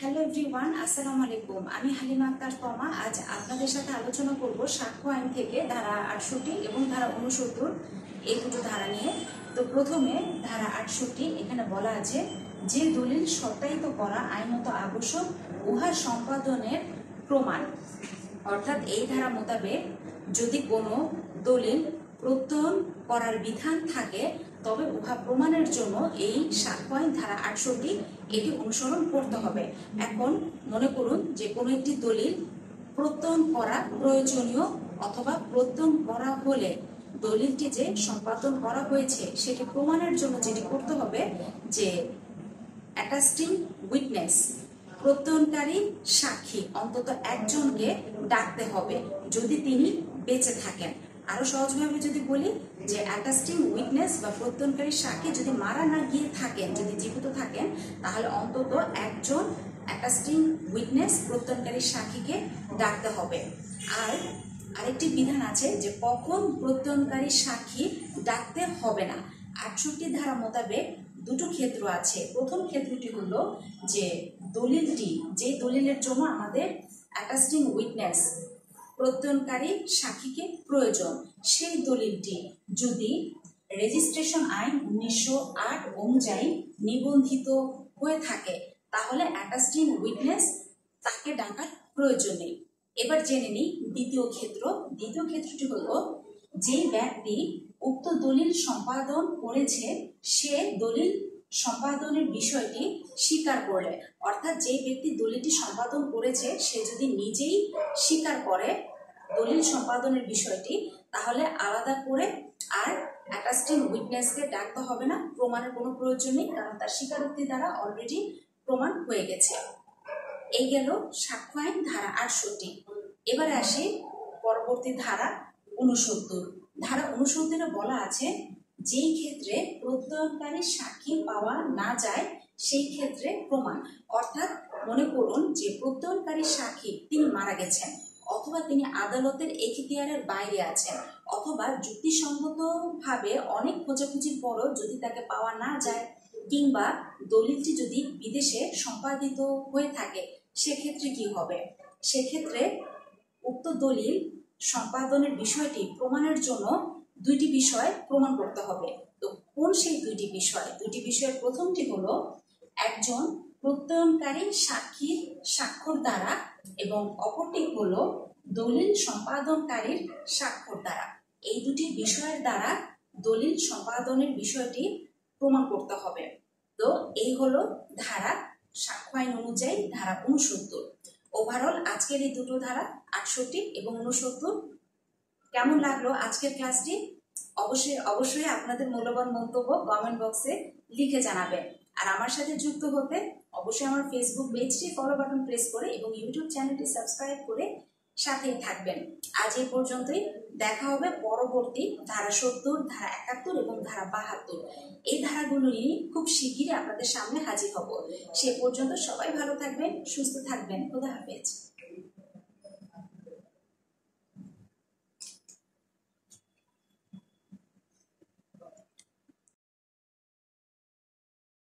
Hello everyone, আসসালামু আলাইকুম। আমি হালিমা আক্তার তমা। আজ আপনাদের সাথে আলোচনা করব সাক্ষ্য আইন থেকে ধারা ৬৮ এবং ধারা ৬৯ এই দুটো ধারা নিয়ে। তো প্রথমে ধারা ৬৮, এখানে বলা আছে যে দলিল সত্যায়িত করা আইনত আবশ্যক উহা সম্পাদনের প্রমাণ। অর্থাৎ এই ধারা মোতাবেক যদি কোনো দলিল প্রত্যয়ন করার বিধান থাকে তবে উহা প্রমাণের জন্য এই সাক্ষ্য আইন ধারা ৬৮ এটি অনুসরণ করতে হবে। এখন মনে করুন যে কোনো একটি দলিল প্রত্যয়ন করা প্রয়োজনীয় অথবা প্রত্যয়ন করা হলে দলিলটি যে সম্পাদন করা হয়েছে সেটি প্রমাণের জন্য যেটি করতে হবে যে অ্যাটাস্টিং উইটনেস, প্রত্যয়নকারী সাক্ষী অন্তত একজনকে ডাকতে হবে যদি তিনি বেঁচে থাকেন। আরো সহজভাবে যদি বলি যে অ্যাটাস্টিং উইটনেস বা প্রত্যয়নকারী সাক্ষী যদি মারা না গিয়ে থাকেন, যদি জীবিত থাকেন, তাহলে অন্তত একজন অ্যাটাস্টিং উইটনেস প্রত্যয়নকারী সাক্ষীকে ডাকতে হবে। আর আরেকটি বিধান আছে যে কখন প্রত্যয়নকারী সাক্ষী ডাকতে হবে না। ৬৮ ধারা মোতাবেক দুটো ক্ষেত্র আছে। প্রথম ক্ষেত্রটি হলো যে দলিলটি, যে দলিলের জন্য আমাদের অ্যাটাস্টিং উইটনেস প্রত্যয়নকারী সাক্ষীকে প্রয়োজন, সেই দলিলটি যদি রেজিস্ট্রেশন আইন ১৯০৮ অনুযায়ী নিবন্ধিত হয়ে থাকে তাহলে অ্যাটাস্টিং উইটনেস তাকে ডাকার প্রয়োজন নেই। এবার জেনে নিই দ্বিতীয় ক্ষেত্র। দ্বিতীয় ক্ষেত্রটি হলো যে ব্যক্তি উক্ত দলিল সম্পাদন করেছে সে দলিল সম্পাদনের বিষয়টি স্বীকার করলে, অর্থাৎ যে ব্যক্তি দলিলটি সম্পাদন করেছে সে যদি নিজেই স্বীকার করে দলিল সম্পাদনের বিষয়টি, তাহলে আলাদা করে আর অ্যাটাস্টিং উইটনেসকে ডাকতে হবে না, প্রমাণের কোনো প্রয়োজন নেই, কারণ তার স্বীকারোক্তি দ্বারা অলরেডি প্রমাণ হয়ে গেছে। এই গেল সাক্ষ্য আইন ধারা ৬৮। এবারে আসি পরবর্তী ধারা ৬৯। ধারা ৬৯ বলা আছে যেই ক্ষেত্রে প্রত্যয়নকারী সাক্ষী পাওয়া না যায় সেই ক্ষেত্রে প্রমাণ। অর্থাৎ মনে করুন যে প্রত্যয়নকারী সাক্ষী তিনি মারা গেছেন, অথবা তিনি আদালতের এখতিয়ারের বাইরে আছেন, অথবা যুক্তিসঙ্গতভাবে অনেক খোঁজাখুঁজির পরও যদি তাকে পাওয়া না যায়, কিংবা দলিলটি যদি বিদেশে সম্পাদিত হয়ে থাকে, সেক্ষেত্রে কি হবে? সেক্ষেত্রে উক্ত দলিল সম্পাদনের বিষয়টি প্রমাণের জন্য দুইটি বিষয় প্রমাণ করতে হবে। তো কোন সেই দুইটি বিষয়? দুইটি বিষয়ের প্রথমটি হলো একজন প্রত্যয়নকারী সাক্ষীর স্বাক্ষর দ্বারা এবং অপরটি হলো দলিল সম্পাদনকারীর স্বাক্ষর দ্বারা। এই দুটি বিষয়ের দ্বারা দলিল সম্পাদনের বিষয়টি প্রমাণ করতে হবে। তো এই হলো ধারা সাক্ষ্য আইন অনুযায়ী ধারা ৬৯। ওভারঅল আজকের এই দুটো ধারা ৬৮ এবং ৬৯ কেমন লাগলো আজকের ক্লাসটি? অবশ্যই আপনাদের মূল্যবান মন্তব্য কমেন্ট বক্সে লিখে জানাবেন। আর আমার সাথে যুক্ত হতে অবশ্যই আমার ফেসবুক পেজটি ফলো বাটন প্রেস করে এবং ইউটিউব চ্যানেলটি সাবস্ক্রাইব করে সাথেই থাকবেন। আজ এই পর্যন্তই। দেখা হবে পরবর্তী ধারা ৭০, ধারা ৭১ এবং ধারা ৭২। এই ধারাগুলো নিয়ে খুব শিগগিরই আপনাদের সামনে হাজির হব। সে পর্যন্ত সবাই ভালো থাকবেন, সুস্থ থাকবেন। খোদা হাফেজ।